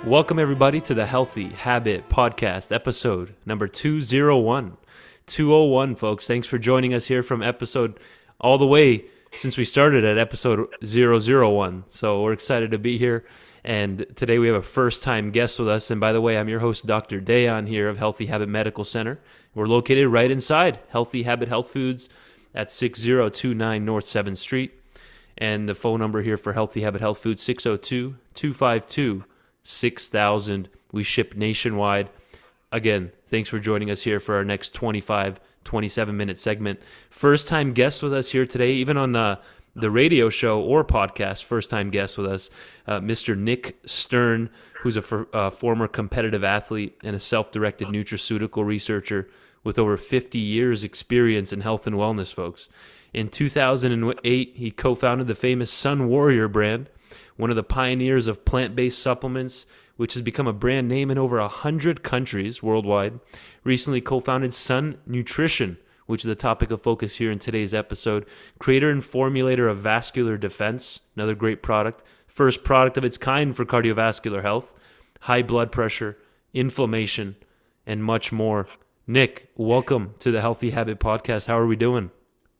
Welcome everybody to the Healthy Habit Podcast, episode number 201. 201, folks. Thanks for joining us here from episode all the way since we started at episode 001. So we're excited to be here. And today we have a first-time guest with us. And by the way, I'm your host, Dr. Dayon here of Healthy Habit Medical Center. We're located right inside Healthy Habit Health Foods at 6029 North 7th Street. And the phone number here for Healthy Habit Health Foods, 602-252-6000. We ship nationwide. Again, thanks for joining us here for our next 27-minute segment. First-time guest with us here today, even on the radio show or podcast, first-time guest with us, Mr. Nick Stern, who's a former competitive athlete and a self-directed nutraceutical researcher with over 50 years experience in health and wellness, folks. In 2008, he co-founded the famous Sun Warrior brand, one of the pioneers of plant-based supplements, which has become a brand name in over 100 countries worldwide. Recently co-founded SunNutrition, which is the topic of focus here in today's episode. Creator and formulator of Vascular Defense, another great product. First product of its kind for cardiovascular health, high blood pressure, inflammation, and much more. Nick, welcome to the Healthy Habit Podcast. How are we doing?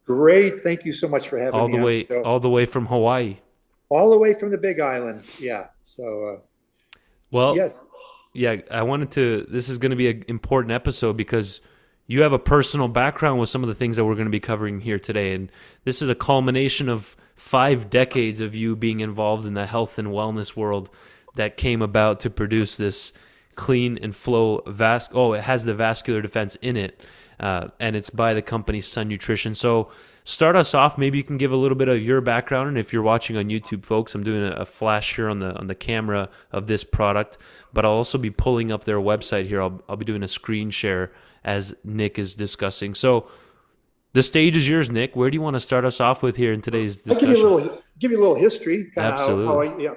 Great. Thank you so much for having me. All the way from Hawaii. All the way from the Big Island. Yeah. So, yes. Yeah, this is going to be an important episode because you have a personal background with some of the things that we're going to be covering here today. And this is a culmination of 5 decades of you being involved in the health and wellness world that came about to produce this clean and flow it has the Vascular Defense in it. And it's by the company SunNutrition. So start us off. Maybe you can give a little bit of your background. And if you're watching on YouTube, folks, I'm doing a flash here on the camera of this product. But I'll also be pulling up their website here. I'll be doing a screen share as Nick is discussing. So the stage is yours, Nick. Where do you want to start us off with here in today's discussion? I'll give you a little history. Absolutely.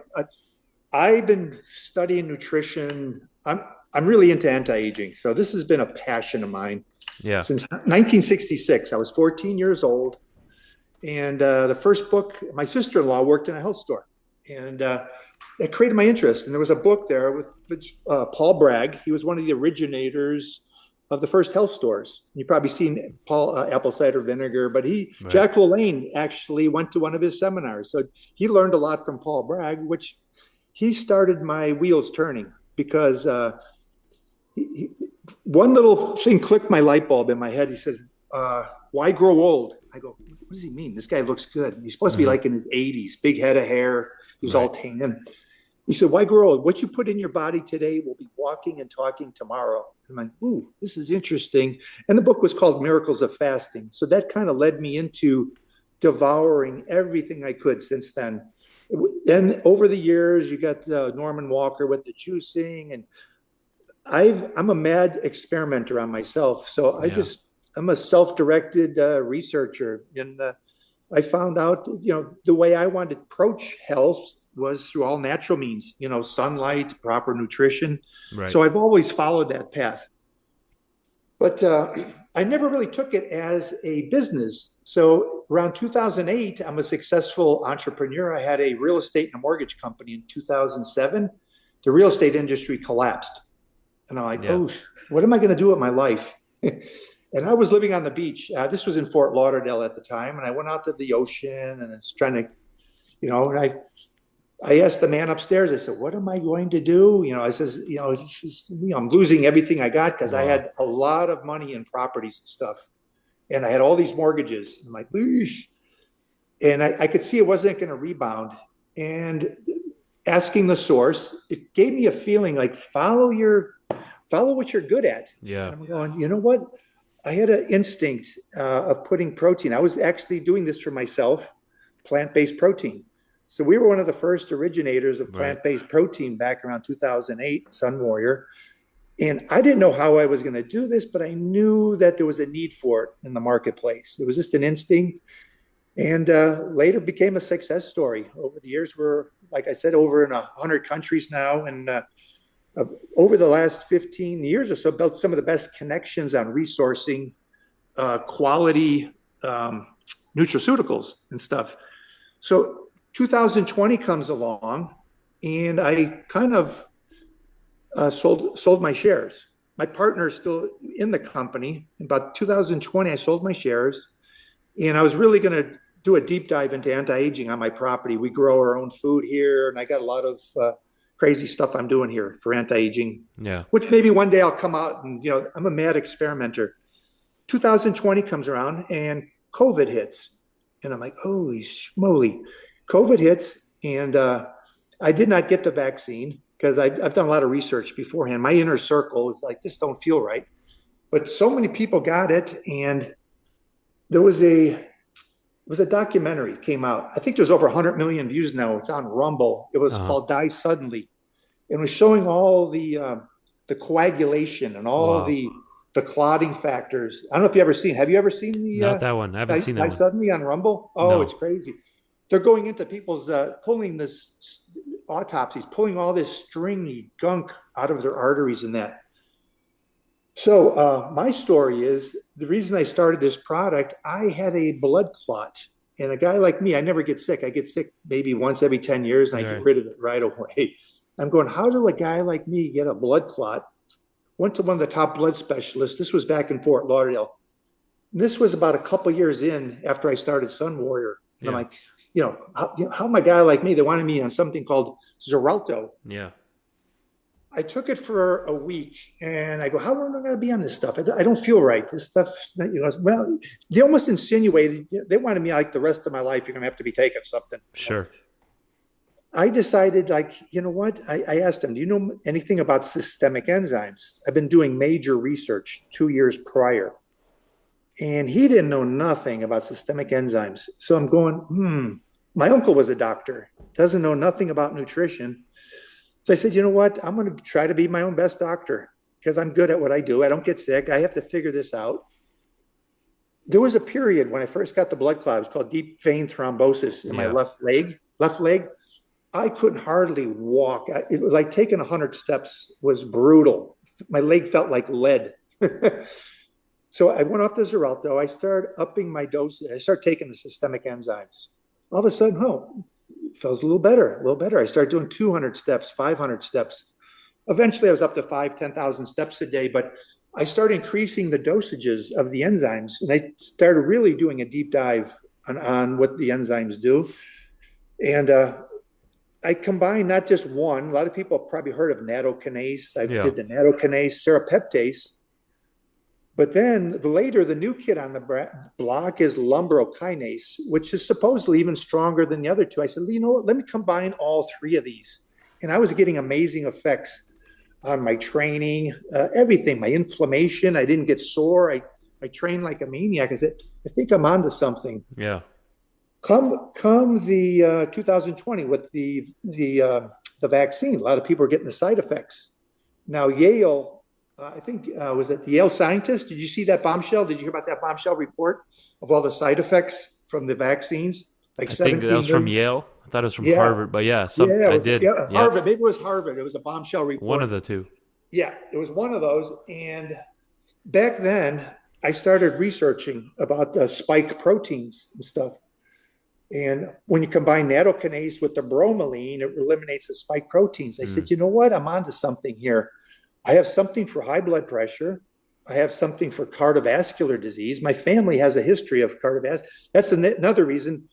I've been studying nutrition. I'm really into anti-aging. So this has been a passion of mine. Yeah. Since 1966, I was 14 years old. And the first book, my sister-in-law worked in a health store. And it created my interest. And there was a book there with Paul Bragg. He was one of the originators of the first health stores. You've probably seen Paul apple cider vinegar, but Jack LaLanne actually went to one of his seminars. So he learned a lot from Paul Bragg, which he started my wheels turning because one little thing clicked my light bulb in my head. He says, why grow old? I go, what does he mean? This guy looks good. He's supposed to be like in his 80s, big head of hair. He was all tan. He said, why grow old? What you put in your body today will be walking and talking tomorrow. I'm like, ooh, this is interesting. And the book was called Miracles of Fasting. So that kind of led me into devouring everything I could since then. Then over the years, you got Norman Walker with the juicing, and I'm a mad experimenter on myself. So I'm a self-directed researcher. And I found out, the way I wanted to approach health was through all natural means, sunlight, proper nutrition. Right. So I've always followed that path. But I never really took it as a business. So around 2008, I'm a successful entrepreneur. I had a real estate and a mortgage company. In 2007, the real estate industry collapsed. And I'm like, what am I going to do with my life? And I was living on the beach. This was in Fort Lauderdale at the time. And I went out to the ocean and I was trying to, and I asked the man upstairs, I said, what am I going to do? I says, I'm losing everything I got because I had a lot of money in properties and stuff. And I had all these mortgages. I'm like, eesh. And I could see it wasn't going to rebound. And asking the source, it gave me a feeling like follow what you're good at. Yeah. And I'm going, you know what? I had an instinct of putting protein. I was actually doing this for myself, plant-based protein. So we were one of the first originators of plant-based protein back around 2008, Sun Warrior. And I didn't know how I was going to do this, but I knew that there was a need for it in the marketplace. It was just an instinct. And later became a success story. Over the years, we're, like I said, over in 100 countries now. And over the last 15 years or so, built some of the best connections on resourcing quality nutraceuticals and stuff. So 2020 comes along, and I kind of sold my shares. My partner is still in the company. In about 2020, I sold my shares, and I was really going to do a deep dive into anti-aging on my property. We grow our own food here, and I got a lot of crazy stuff I'm doing here for anti-aging, Yeah. which maybe one day I'll come out and, I'm a mad experimenter. 2020 comes around and COVID hits. And I'm like, holy schmoly. COVID hits, and I did not get the vaccine because I've done a lot of research beforehand. My inner circle is like, this don't feel right. But so many people got it, and there was a documentary came out. I think there's over 100 million views now. It's on Rumble. It was called Die Suddenly. It was showing all the coagulation and all Wow. the clotting factors. I don't know if you ever seen. Have you ever seen the Not that one. I haven't seen that one. Suddenly on Rumble? Oh, No. it's crazy. They're going into people's pulling this autopsies, pulling all this stringy gunk out of their arteries and that. So my story is the reason I started this product. I had a blood clot, and a guy like me, I never get sick. I get sick maybe once every 10 years, and I get rid of it right away. I'm going, how do a guy like me get a blood clot? Went to one of the top blood specialists. This was back in Fort Lauderdale. This was about a couple years in after I started Sun Warrior. And I'm like, how am a guy like me? They wanted me on something called Xarelto. Yeah. I took it for a week, and I go, how long am I going to be on this stuff? I don't feel right. This stuff, well, they almost insinuated, they wanted me like the rest of my life, you're going to have to be taking something. Sure. I decided, like, you know what? I asked him, do you know anything about systemic enzymes? I've been doing major research 2 years prior. And he didn't know nothing about systemic enzymes. So I'm going, my uncle was a doctor, doesn't know nothing about nutrition. So I said, you know what? I'm going to try to be my own best doctor because I'm good at what I do. I don't get sick. I have to figure this out. There was a period when I first got the blood clot. It was called deep vein thrombosis in my left leg. I couldn't hardly walk. It was like taking 100 steps was brutal. My leg felt like lead. So I went off to Xarelto. I started upping my dose. I started taking the systemic enzymes. All of a sudden, it feels a little better. I started doing 200 steps, 500 steps. Eventually, I was up to 10,000 steps a day, but I started increasing the dosages of the enzymes, and I started really doing a deep dive on what the enzymes do. And I combined not just one. A lot of people have probably heard of nattokinase. I did the nattokinase, serrapeptase. But then the new kid on the block is lumbrokinase, which is supposedly even stronger than the other two. I said, you know what, let me combine all three of these. And I was getting amazing effects on my training, everything, my inflammation. I didn't get sore. I trained like a maniac. I said, I think I'm onto something. Yeah. Come the 2020 with the vaccine, a lot of people are getting the side effects. Now, Yale, I think, was it the Yale scientist? Did you see that bombshell? Did you hear about that bombshell report of all the side effects from the vaccines? Like I think that was from Yale. I thought it was from Harvard, but I did. Harvard. Maybe it was Harvard. It was a bombshell report. One of the two. Yeah, it was one of those. And back then, I started researching about the spike proteins and stuff. And when you combine nattokinase with the bromelain, it eliminates the spike proteins. I said, you know what? I'm onto something here. I have something for high blood pressure. I have something for cardiovascular disease. My family has a history of cardiovascular. That's another reason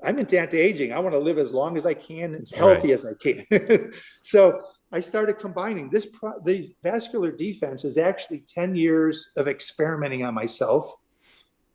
I'm into anti-aging. I want to live as long as I can, as healthy as I can. So I started combining this. The Vascular Defense is actually 10 years of experimenting on myself.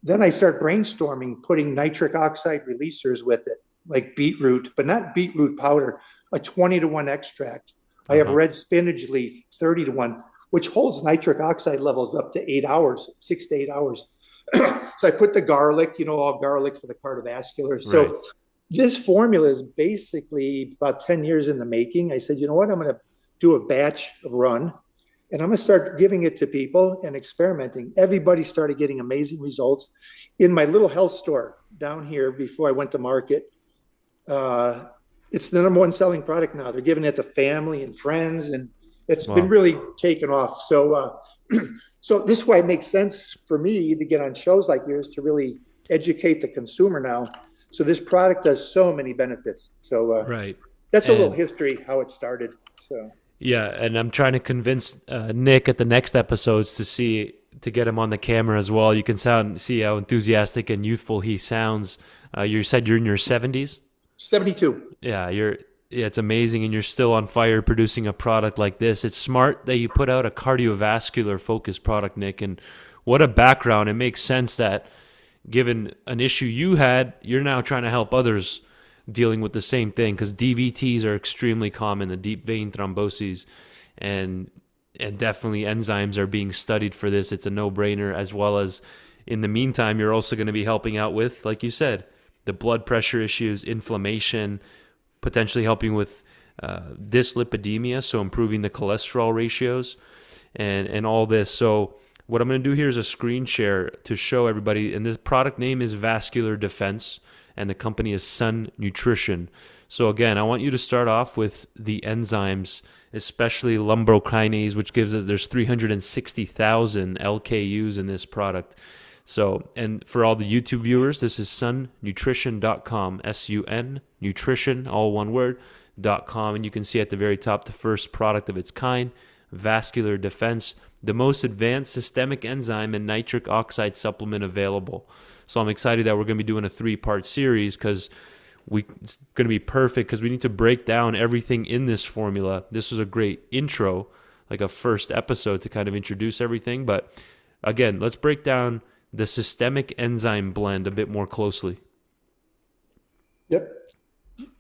Then I start brainstorming, putting nitric oxide releasers with it, like beetroot, but not beetroot powder, a 20-to-1 extract. I have red spinach leaf, 30-to-1, which holds nitric oxide levels up to 8 hours, 6 to 8 hours. So I put the garlic, all garlic for the cardiovascular. So this formula is basically about 10 years in the making. I said, you know what? I'm going to do a batch run, and I'm going to start giving it to people and experimenting. Everybody started getting amazing results. In my little health store down here before I went to market, it's the number one selling product now. They're giving it to family and friends, and it's been really taken off. So so this is why it makes sense for me to get on shows like yours to really educate the consumer now. So this product does so many benefits. So that's a little history how it started. So Yeah, and I'm trying to convince Nick at the next episodes to get him on the camera as well. You can see how enthusiastic and youthful he sounds. You said you're in your 70s? 72. Yeah, it's amazing, and you're still on fire producing a product like this. It's smart that you put out a cardiovascular focused product, Nick, and what a background. It makes sense that given an issue you had, you're now trying to help others dealing with the same thing, because DVTs are extremely common, the deep vein thromboses, and definitely enzymes are being studied for this. It's a no-brainer, as well as in the meantime, you're also going to be helping out with, like you said, the blood pressure issues, inflammation, potentially helping with dyslipidemia, so improving the cholesterol ratios and all this. So what I'm going to do here is a screen share to show everybody, and this product name is Vascular Defense, and the company is SunNutrition. So again, I want you to start off with the enzymes, especially lumbrokinase, which gives us, there's 360,000 LKUs in this product. So, and for all the YouTube viewers, this is sunnutrition.com, S-U-N, nutrition, all one word, .com. And you can see at the very top, the first product of its kind, Vascular Defense, the most advanced systemic enzyme and nitric oxide supplement available. So I'm excited that we're going to be doing a 3-part series, because it's going to be perfect, because we need to break down everything in this formula. This was a great intro, like a first episode to kind of introduce everything. But again, let's break down the systemic enzyme blend a bit more closely. Yep.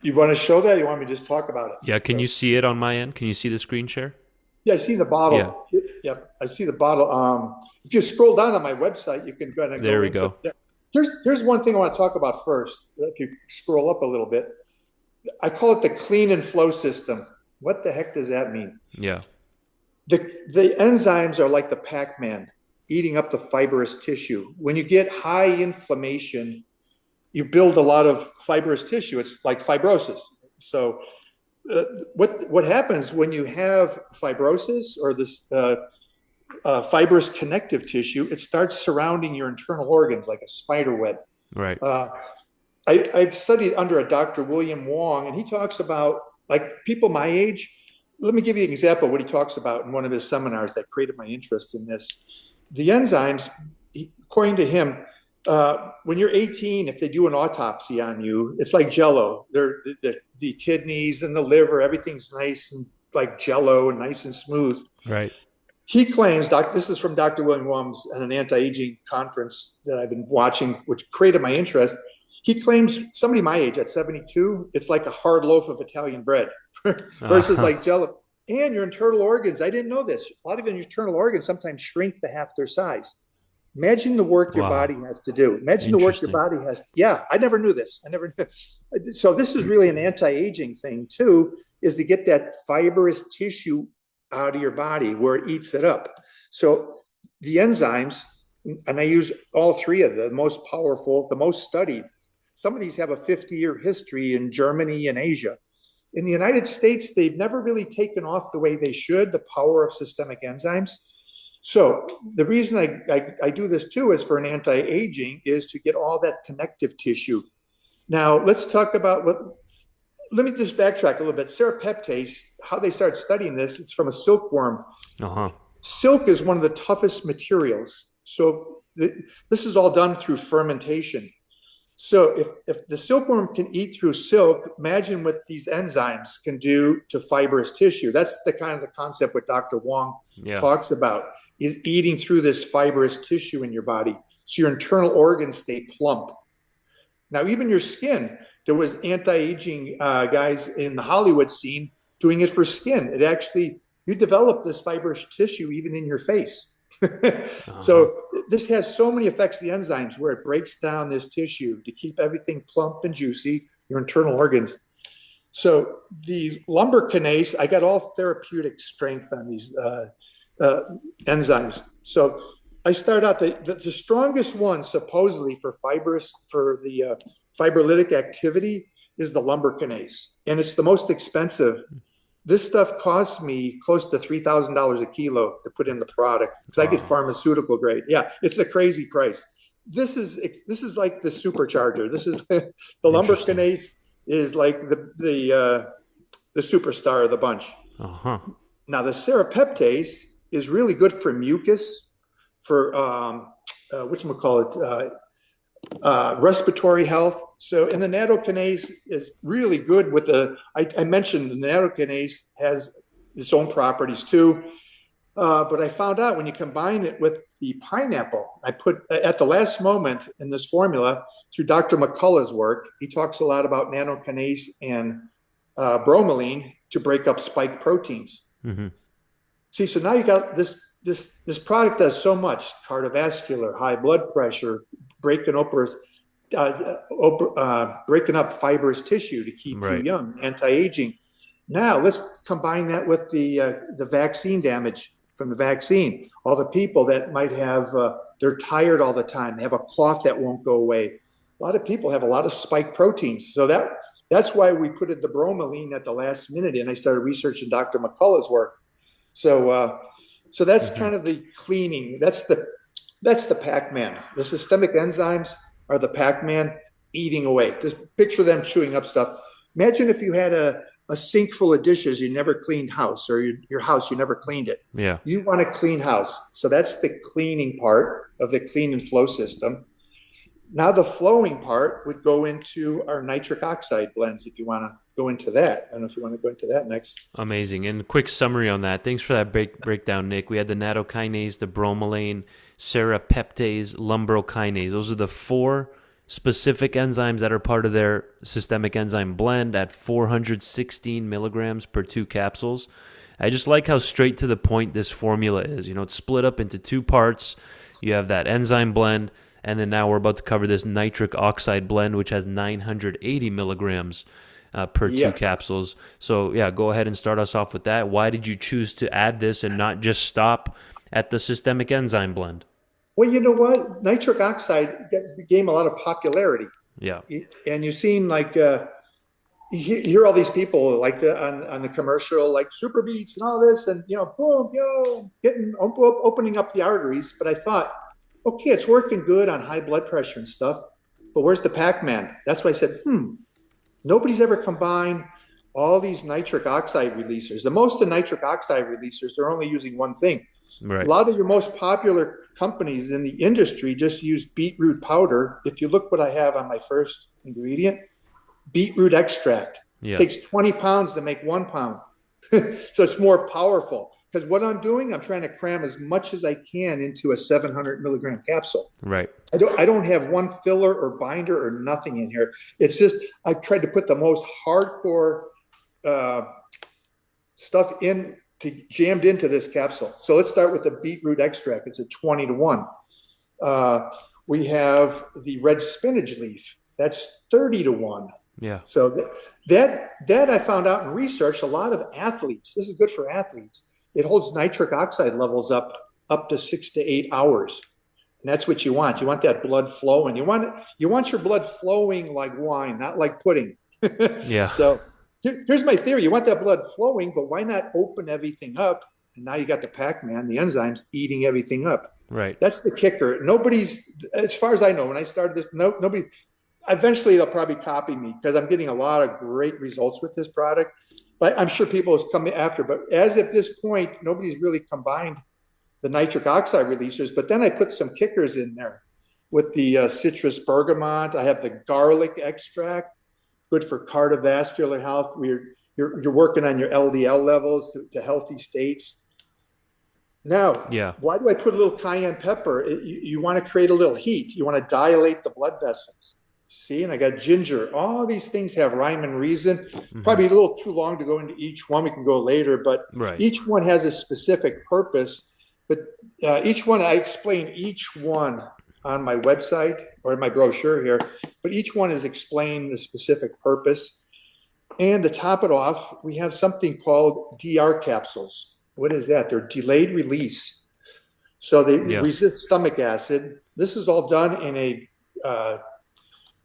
You want to show that? Or you want me to just talk about it? Yeah. Can you see it on my end? Can you see the screen share? Yeah, I see the bottle. Yeah. Yep, I see the bottle. If you scroll down on my website, you can go and there we go. Here's one thing I want to talk about first. If you scroll up a little bit, I call it the clean and flow system. What the heck does that mean? Yeah. The enzymes are like the Pac-Man eating up the fibrous tissue. When you get high inflammation, you build a lot of fibrous tissue. It's like fibrosis. So what happens when you have fibrosis or this fibrous connective tissue, it starts surrounding your internal organs like a spider web. Right. I've studied under a Dr. William Wong, and he talks about, like, people my age. Let me give you an example of what he talks about in one of his seminars that created my interest in this. The enzymes, according to him, when you're 18, if they do an autopsy on you, it's like Jell-O. The kidneys and the liver, everything's nice and like Jell-O and nice and smooth. Right. He claims, this is from Dr. William Wong's at an anti-aging conference that I've been watching, which created my interest. He claims somebody my age at 72, it's like a hard loaf of Italian bread versus like Jell-O. And your internal organs, I didn't know this. A lot of your internal organs sometimes shrink to half their size. Imagine the work your body has to do. Imagine the work your body has. Yeah, I never knew this. I never knew. So this is really an anti-aging thing too, is to get that fibrous tissue out of your body where it eats it up. So the enzymes, and I use all 3 of the most powerful, the most studied. Some of these have a 50-year history in Germany and Asia. In the United States, they've never really taken off the way they should, the power of systemic enzymes. So the reason I do this too is for an anti-aging is to get all that connective tissue. Now let's talk about let me just backtrack a little bit. Serrapeptase, how they start studying this, it's from a silkworm. Silk is one of the toughest materials. So this is all done through fermentation. So if the silkworm can eat through silk, imagine what these enzymes can do to fibrous tissue. That's the kind of the concept what Dr. Wong talks about, is eating through this fibrous tissue in your body. So your internal organs stay plump. Now, even your skin, there was anti-aging guys in the Hollywood scene doing it for skin. It actually, you develop this fibrous tissue even in your face. So this has so many effects, the enzymes, where it breaks down this tissue to keep everything plump and juicy, your internal organs. So the lumbrokinase, I got all therapeutic strength on these enzymes. So I start out, the strongest one supposedly for the fibrolytic activity is the lumbrokinase, and it's the most expensive. This stuff costs me close to $3,000 a kilo to put in the product, because I get pharmaceutical grade. Yeah, it's a crazy price. This is like the supercharger. This is the lumbrokinase is like the superstar of the bunch. Now the serrapeptase is really good for mucus, for whatchamacallit, respiratory health. So, and the nattokinase is really good with I mentioned the nattokinase has its own properties too. But I found out when you combine it with the pineapple, I put at the last moment in this formula through Dr. McCullough's work, he talks a lot about nattokinase and bromelain to break up spike proteins. Mm-hmm. See, so now you got this product does so much: cardiovascular, high blood pressure, breaking up fibrous tissue to keep you young, anti-aging. Now let's combine that with the vaccine damage from the vaccine. All the people that might have they're tired all the time, they have a cough that won't go away. A lot of people have a lot of spike proteins, so that's why we put the bromelain at the last minute. And I started researching Dr. McCullough's work. So that's kind of the cleaning. That's the Pac-Man. The systemic enzymes are the Pac-Man eating away. Just picture them chewing up stuff. Imagine if you had a sink full of dishes, you never cleaned house, or your house, you never cleaned it. Yeah. You want a clean house. So that's the cleaning part of the clean and flow system. Now the flowing part would go into our nitric oxide blends, if you want to go into that. I don't know if you want to go into that next. Amazing. And quick summary on that. Thanks for that breakdown, Nick. We had the nattokinase, the bromelain, serrapeptase, lumbrokinase. Those are the 4 specific enzymes that are part of their systemic enzyme blend at 416 milligrams per 2 capsules. I just like how straight to the point this formula is. It's split up into 2 parts. You have that enzyme blend, and then now we're about to cover this nitric oxide blend, which has 980 milligrams per 2 capsules. So yeah, go ahead and start us off with that. Why did you choose to add this and not just stop at the systemic enzyme blend? Well, you know what? Nitric oxide gained a lot of popularity. Yeah. And you seem like you hear all these people like on the commercial, like Super Beats and all this, and boom, opening up the arteries. But I thought, okay, it's working good on high blood pressure and stuff, but where's the Pac-Man? That's why I said, nobody's ever combined all these nitric oxide releasers. The most of nitric oxide releasers, they're only using one thing. Right. A lot of your most popular companies in the industry just use beetroot powder. If you look what I have on my first ingredient, beetroot extract. It takes 20 pounds to make 1 pound. So it's more powerful. Because what I'm doing, I'm trying to cram as much as I can into a 700 milligram capsule. Right. I don't have one filler or binder or nothing in here. It's just I tried to put the most hardcore stuff jammed into this capsule. So let's start with the beetroot extract. It's a 20-to-1. We have the red spinach leaf. That's 30-to-1. Yeah. So that I found out in research. A lot of athletes. This is good for athletes. It holds nitric oxide levels up to 6 to 8 hours. And that's what you want. You want that blood flowing. You want your blood flowing like wine, not like pudding. Yeah. So here's my theory. You want that blood flowing, but why not open everything up? And now you got the Pac-Man, the enzymes eating everything up. Right. That's the kicker. Nobody's, as far as I know, when I started this, nobody, eventually they'll probably copy me because I'm getting a lot of great results with this product. But I'm sure people will come after. But as of this point, nobody's really combined the nitric oxide releasers. But then I put some kickers in there with the citrus bergamot. I have the garlic extract, good for cardiovascular health. You're working on your LDL levels to healthy states. Now, why do I put a little cayenne pepper? You want to create a little heat. You want to dilate the blood vessels. See, and I got ginger. All these things have rhyme and reason. Mm-hmm. Probably a little too long to go into each one. We can go later, but each one has a specific purpose. But each one, I explain each one on my website or in my brochure here. But each one is explained the specific purpose. And to top it off, we have something called DRcaps. What is that? They're delayed release. So they resist stomach acid. This is all done in a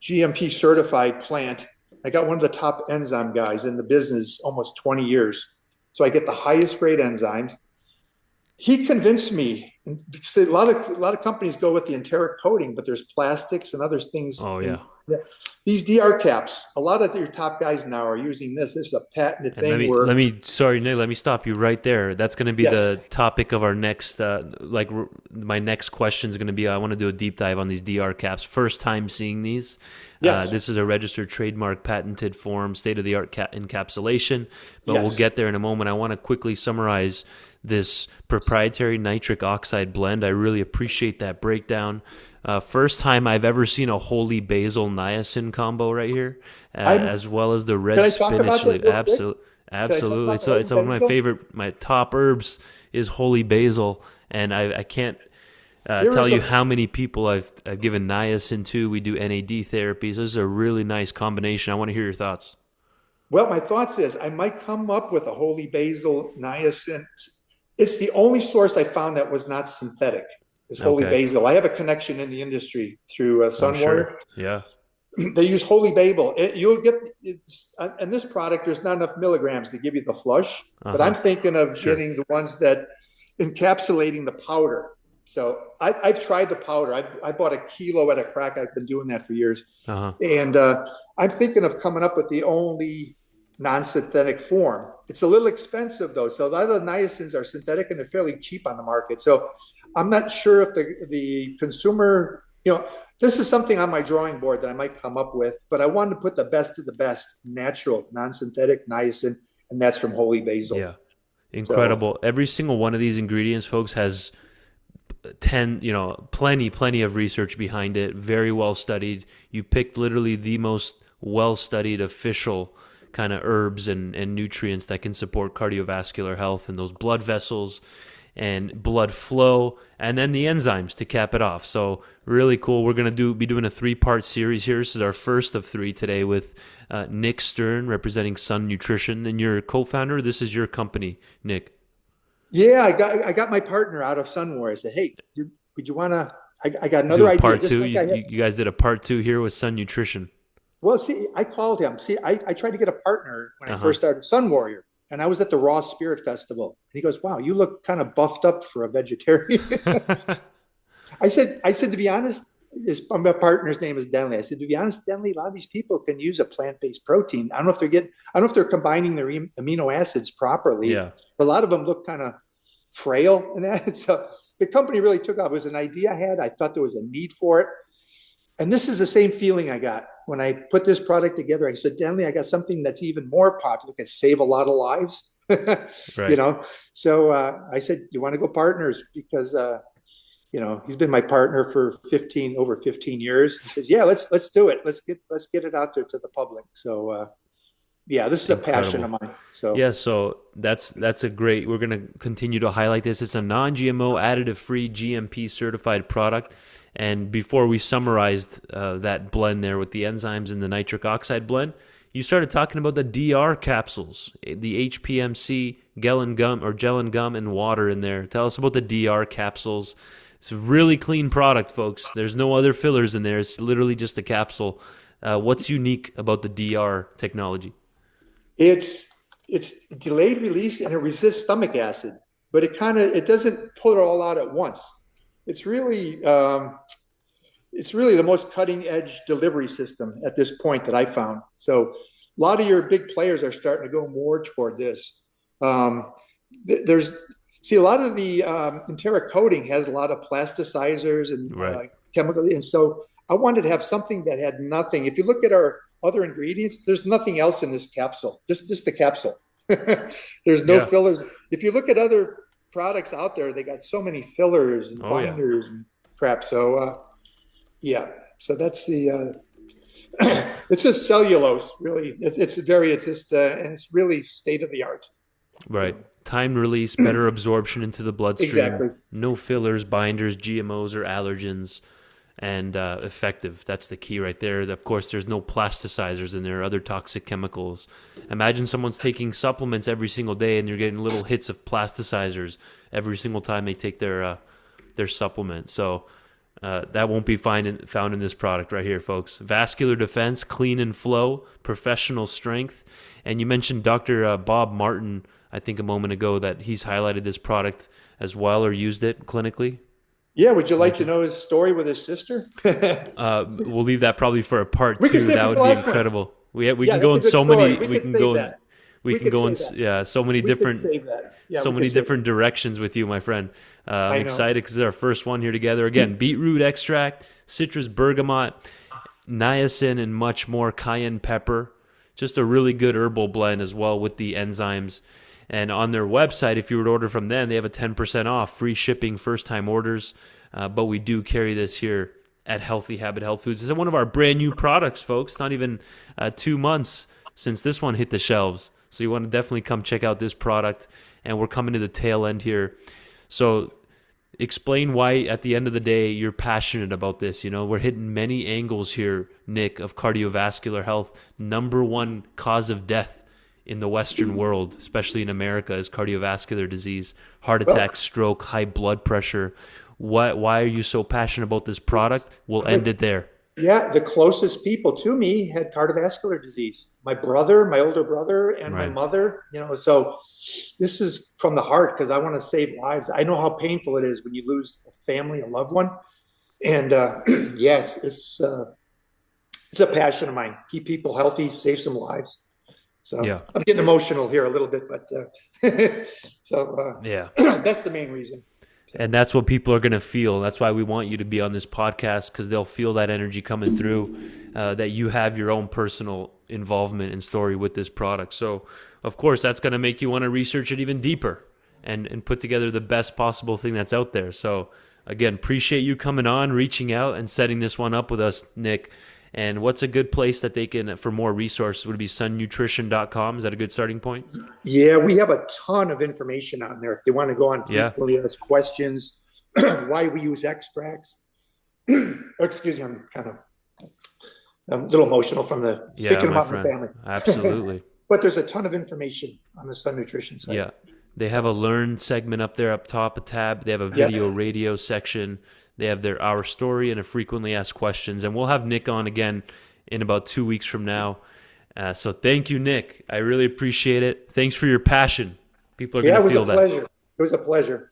GMP certified plant. I got one of the top enzyme guys in the business, almost 20 years. So I get the highest grade enzymes. He convinced me And a lot of companies go with the enteric coating, but there's plastics and other things. Oh yeah. These DRcaps, a lot of your top guys now are using this. This is a patented And thing. sorry, Nick, let me stop you right there. That's going to be Yes. the topic of our next, my next question is going to be, I want to do a deep dive on these DRcaps. First time seeing these. Yes. This is a registered trademark, patented form, state-of-the-art encapsulation, but Yes. we'll get there in a moment. I want to quickly summarize this proprietary nitric oxide blend. I really appreciate that breakdown. First time I've ever seen a holy basil niacin combo right here, as well as the Can red I talk about spinach. that real quick? Absolutely. about It's one of my basil? favorite, my top herbs is holy basil, and I can't Here tell is you a- how many people I've given niacin to. We do NAD therapies. This is a really nice combination. I want to hear your thoughts. Well, my thoughts is I might come up with a holy basil niacin. It's the only source I found that was not synthetic. Is holy Okay. basil. I have a connection in the industry through I'm Sun sure. Warrior. Yeah. They use holy basil. You'll get in this product. There's not enough milligrams to give you the flush, but I'm thinking of Sure. getting the ones that encapsulating the powder. So I've tried the powder. I bought a kilo at a crack. I've been doing that for years, and I'm thinking of coming up with the only non-synthetic form. It's a little expensive though. So a lot of the niacins are synthetic and they're fairly cheap on the market. So I'm not sure if the consumer, this is something on my drawing board that I might come up with, but I wanted to put the best of the best natural, non-synthetic niacin, and that's from holy basil. Yeah. Incredible. Every single one of these ingredients, folks, has plenty of research behind it. Very well studied. You picked literally the most well-studied official kind of herbs and nutrients that can support cardiovascular health and those blood vessels and blood flow, and then the enzymes to cap it off. So really cool. We're going to be doing a 3-part series here. This is our first of 3 today with Nick Stern, representing SunNutrition, and you're a co-founder. This is your company, Nick. Yeah, I got my partner out of Sun Warrior. I said, hey, would you want to? I got another Do a idea. part Just 2. like I had- You guys did a part 2 here with SunNutrition. Well, see, I called him. See, I tried to get a partner when I first started Sun Warrior, and I was at the Raw Spirit Festival. And he goes, "Wow, you look kind of buffed up for a vegetarian." I said, to be honest, my partner's name is Denley. I said, to be honest, Denley, a lot of these people can use a plant-based protein. I don't know if they're combining their amino acids properly. Yeah. But a lot of them look kind of frail and that. So the company really took off. It was an idea I had. I thought there was a need for it. And this is the same feeling I got when I put this product together. I said, Denley, I got something that's even more popular, can save a lot of lives. Right. So I said, you want to go partners? Because he's been my partner for over 15 years. He says, yeah, let's do it. Let's get it out there to the public. So this is a passion of mine. So yeah, so that's a great. We're going to continue to highlight this. It's a non-GMO, additive-free, GMP certified product. And before we summarized that blend there with the enzymes and the nitric oxide blend, you started talking about the DR capsules, the HPMC gel and gum and water in there. Tell us about the DR capsules. It's a really clean product, folks. There's no other fillers in there. It's literally just a capsule. What's unique about the DR technology? It's delayed release and it resists stomach acid, but it doesn't pull it all out at once. It's really the most cutting edge delivery system at this point that I found. So a lot of your big players are starting to go more toward this. A lot of the enteric coating has a lot of plasticizers and chemicals, and so I wanted to have something that had nothing. If you look at our other ingredients, there's nothing else in this capsule. Just the capsule. There's no fillers. If you look at other products out there, they got so many fillers and binders and crap. So so that's the it's just cellulose, really. And it's really state of the art. Right. Time release, better absorption into the bloodstream. Exactly. No fillers, binders, GMOs, or allergens, and effective. That's the key right there. Of course, there's no plasticizers in there, other toxic chemicals. Imagine someone's taking supplements every single day and you're getting little hits of plasticizers every single time they take their supplement. So That won't be found in this product right here, folks. Vascular Defense, clean and flow, professional strength. And you mentioned Dr. Bob Martin, I think a moment ago, that he's highlighted this product as well or used it clinically. Yeah, would you like to know his story with his sister? We'll leave that probably for a part two. That would be incredible. We can go in so many. We can go in so many different different directions with you, my friend. I'm excited because it's our first one here together. Again, beetroot extract, citrus bergamot, niacin, and much more. Cayenne pepper. Just a really good herbal blend as well with the enzymes. And on their website, if you were to order from them, they have a 10% off, free shipping, first-time orders. But we do carry this here at Healthy Habit Health Foods. It's one of our brand new products, folks. Not even 2 months since this one hit the shelves. So you want to definitely come check out this product. And we're coming to the tail end here. So explain why, at the end of the day, you're passionate about this. We're hitting many angles here, Nick, of cardiovascular health. Number one cause of death in the Western world, especially in America, is cardiovascular disease, heart attack, stroke, high blood pressure. Why are you so passionate about this product? We'll end it there. Yeah, the closest people to me had cardiovascular disease. My brother, my older brother, and my mother, so this is from the heart because I want to save lives. I know how painful it is when you lose a family, a loved one. And yes, it's a passion of mine. Keep people healthy, save some lives. So yeah. I'm getting emotional here a little bit, but that's the main reason. And that's what people are going to feel. That's why we want you to be on this podcast, because they'll feel that energy coming through, that you have your own personal involvement and story with this product. So, of course, that's going to make you want to research it even deeper and put together the best possible thing that's out there. So, again, appreciate you coming on, reaching out, and setting this one up with us, Nick. And what's a good place that they can, for more resources, would it be SunNutrition.com? Is that a good starting point? Yeah, we have a ton of information on there. If they want to go on, people ask questions, why we use extracts. Excuse me, I'm a little emotional from thinking about my family. Absolutely. But there's a ton of information on the SunNutrition site. Yeah. They have a Learn segment up there, up top, a tab. They have a video radio section. They have their Our Story and a frequently asked questions. And we'll have Nick on again in about 2 weeks from now. So thank you, Nick. I really appreciate it. Thanks for your passion. People are going to feel that. It was a pleasure.